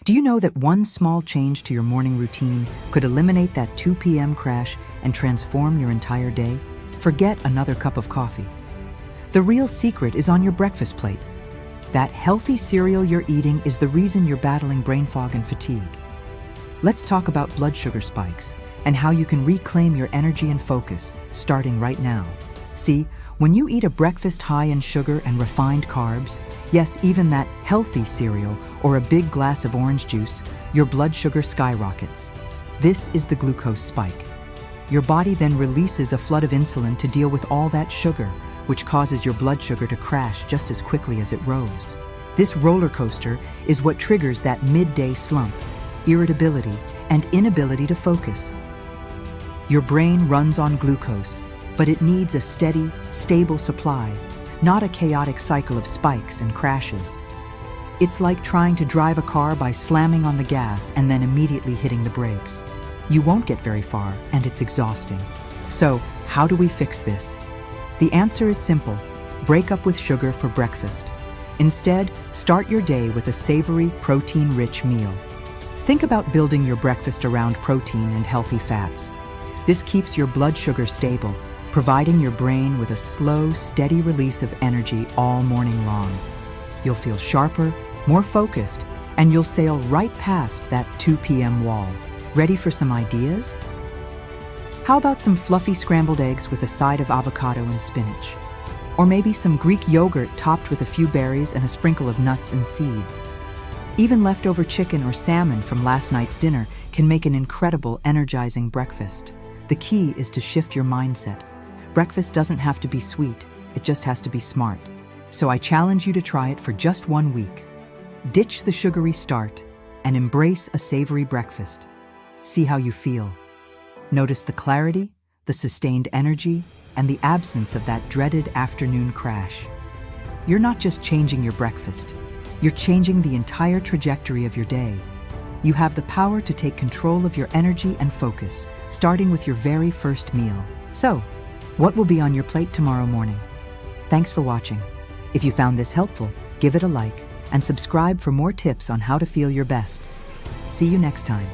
Do you know that one small change to your morning routine could eliminate that 2 p.m. crash and transform your entire day? Forget another cup of coffee. The real secret is on your breakfast plate. That healthy cereal you're eating is the reason you're battling brain fog and fatigue. Let's talk about blood sugar spikes and how you can reclaim your energy and focus, starting right now. See, when you eat a breakfast high in sugar and refined carbs, yes, even that healthy cereal or a big glass of orange juice, your blood sugar skyrockets. This is the glucose spike. Your body then releases a flood of insulin to deal with all that sugar, which causes your blood sugar to crash just as quickly as it rose. This roller coaster is what triggers that midday slump, irritability, and inability to focus. Your brain runs on glucose, but it needs a steady, stable supply, not a chaotic cycle of spikes and crashes. It's like trying to drive a car by slamming on the gas and then immediately hitting the brakes. You won't get very far, and it's exhausting. So, how do we fix this? The answer is simple. Break up with sugar for breakfast. Instead, start your day with a savory, protein-rich meal. Think about building your breakfast around protein and healthy fats. This keeps your blood sugar stable, providing your brain with a slow, steady release of energy all morning long. You'll feel sharper, more focused, and you'll sail right past that 2 p.m. wall. Ready for some ideas? How about some fluffy scrambled eggs with a side of avocado and spinach? Or maybe some Greek yogurt topped with a few berries and a sprinkle of nuts and seeds. Even leftover chicken or salmon from last night's dinner can make an incredible, energizing breakfast. The key is to shift your mindset. Breakfast doesn't have to be sweet, it just has to be smart. So I challenge you to try it for just 1 week. Ditch the sugary start and embrace a savory breakfast. See how you feel. Notice the clarity, the sustained energy, and the absence of that dreaded afternoon crash. You're not just changing your breakfast, you're changing the entire trajectory of your day. You have the power to take control of your energy and focus, starting with your very first meal. So, what will be on your plate tomorrow morning? Thanks for watching. If you found this helpful, give it a like and subscribe for more tips on how to feel your best. See you next time.